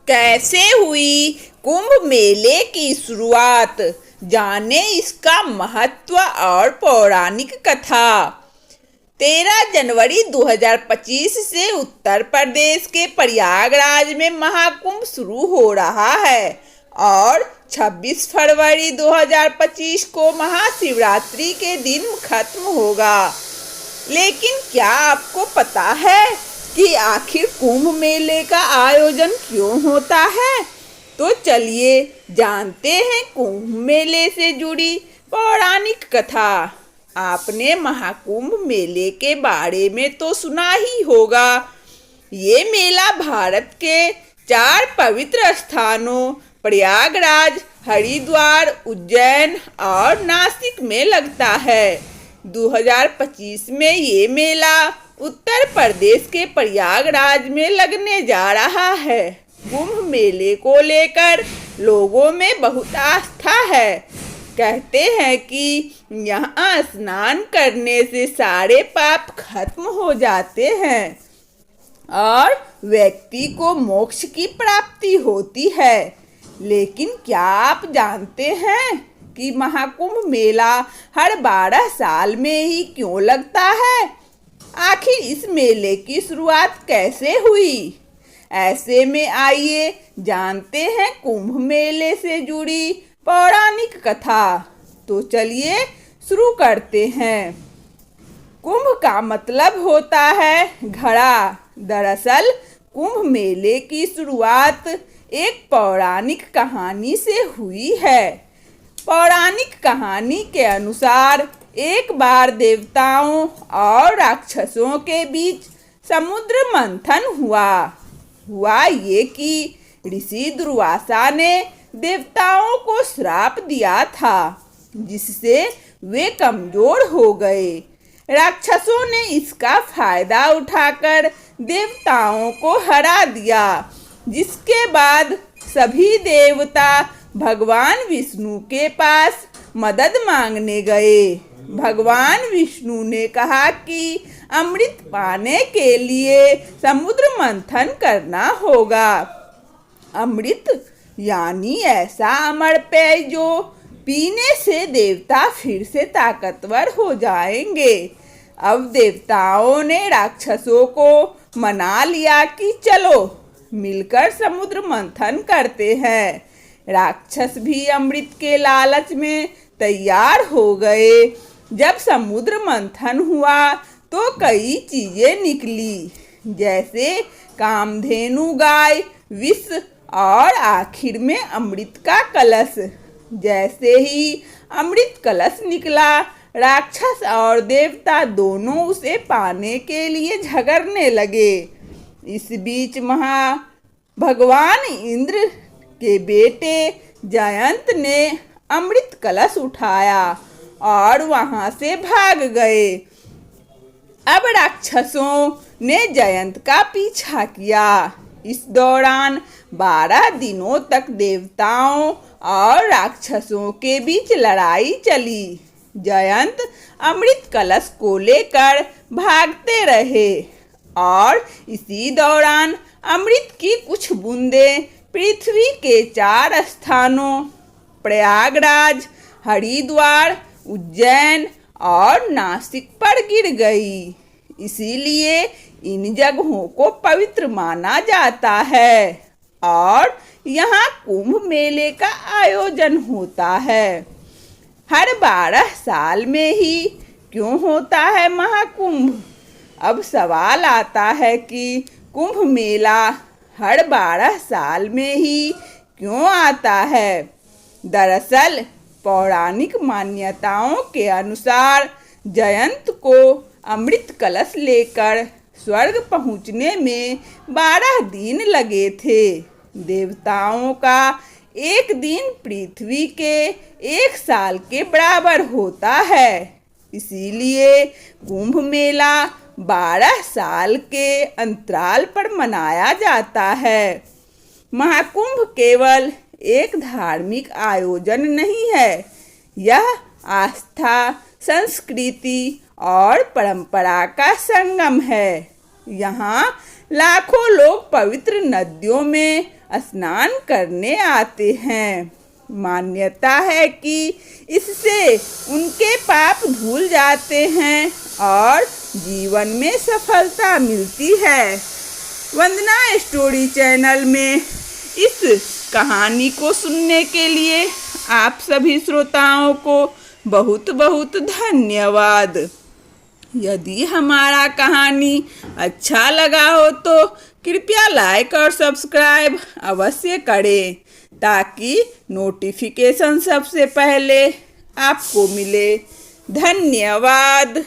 कैसे हुई कुंभ मेले की शुरुआत, जाने इसका महत्व और पौराणिक कथा। 13 जनवरी 2025 से उत्तर प्रदेश के प्रयागराज में महाकुंभ शुरू हो रहा है और 26 फरवरी 2025 को महाशिवरात्रि के दिन खत्म होगा। लेकिन क्या आपको पता है कि आखिर कुंभ मेले का आयोजन क्यों होता है? तो चलिए जानते हैं कुंभ मेले से जुड़ी पौराणिक कथा। आपने महाकुंभ मेले के बारे में तो सुना ही होगा। ये मेला भारत के 4 पवित्र स्थानों प्रयागराज, हरिद्वार, उज्जैन और नासिक में लगता है। 2025 में ये मेला उत्तर प्रदेश के प्रयागराज में लगने जा रहा है। कुंभ मेले को लेकर लोगों में बहुत आस्था है। कहते हैं कि यहाँ स्नान करने से सारे पाप खत्म हो जाते हैं और व्यक्ति को मोक्ष की प्राप्ति होती है। लेकिन क्या आप जानते हैं कि महाकुंभ मेला हर 12 साल में ही क्यों लगता है? आखिर इस मेले की शुरुआत कैसे हुई? ऐसे में आइए जानते हैं कुंभ मेले से जुड़ी पौराणिक कथा। तो चलिए शुरू करते हैं। कुंभ का मतलब होता है घड़ा। दरअसल कुंभ मेले की शुरुआत एक पौराणिक कहानी से हुई है। पौराणिक कहानी के अनुसार एक बार देवताओं और राक्षसों के बीच समुद्र मंथन हुआ ये कि ऋषि दुर्वासा ने देवताओं को श्राप दिया था, जिससे वे कमजोर हो गए। राक्षसों ने इसका फायदा उठाकर देवताओं को हरा दिया, जिसके बाद सभी देवता भगवान विष्णु के पास मदद मांगने गए। भगवान विष्णु ने कहा कि अमृत पाने के लिए समुद्र मंथन करना होगा। अमृत यानी ऐसा अमर पेय जो पीने से देवता फिर से ताकतवर हो जाएंगे। अब देवताओं ने राक्षसों को मना लिया कि चलो मिलकर समुद्र मंथन करते हैं। राक्षस भी अमृत के लालच में तैयार हो गए। जब समुद्र मंथन हुआ तो कई चीजें निकली, जैसे कामधेनु गाय, विष और आखिर में अमृत का कलश। जैसे ही अमृत कलश निकला, राक्षस और देवता दोनों उसे पाने के लिए झगड़ने लगे। इस बीच भगवान इंद्र के बेटे जयंत ने अमृत कलश उठाया और वहां से भाग गए। अब राक्षसों ने जयंत का पीछा किया। इस दौरान 12 दिनों तक देवताओं और राक्षसों के बीच लड़ाई चली। जयंत अमृत कलश को लेकर भागते रहे और इसी दौरान अमृत की कुछ बूंदें पृथ्वी के 4 स्थानों प्रयागराज, हरिद्वार, उज्जैन और नासिक पर गिर गई। इसीलिए इन जगहों को पवित्र माना जाता है और यहाँ कुंभ मेले का आयोजन होता है। हर 12 साल में ही क्यों होता है महाकुंभ? अब सवाल आता है कि कुंभ मेला हर 12 साल में ही क्यों आता है? दरअसल पौराणिक मान्यताओं के अनुसार जयंत को अमृत कलश लेकर स्वर्ग पहुंचने में 12 दिन लगे थे। देवताओं का एक दिन पृथ्वी के 1 साल के बराबर होता है। इसीलिए कुंभ मेला 12 साल के अंतराल पर मनाया जाता है। महाकुंभ केवल एक धार्मिक आयोजन नहीं है, यह आस्था, संस्कृति और परंपरा का संगम है। यहाँ लाखों लोग पवित्र नदियों में स्नान करने आते हैं। मान्यता है कि इससे उनके पाप धुल जाते हैं और जीवन में सफलता मिलती है। वंदना स्टोरी चैनल में इस कहानी को सुनने के लिए आप सभी श्रोताओं को बहुत बहुत धन्यवाद। यदि हमारा कहानी अच्छा लगा हो तो कृपया लाइक और सब्सक्राइब अवश्य करें ताकि नोटिफिकेशन सबसे पहले आपको मिले। धन्यवाद।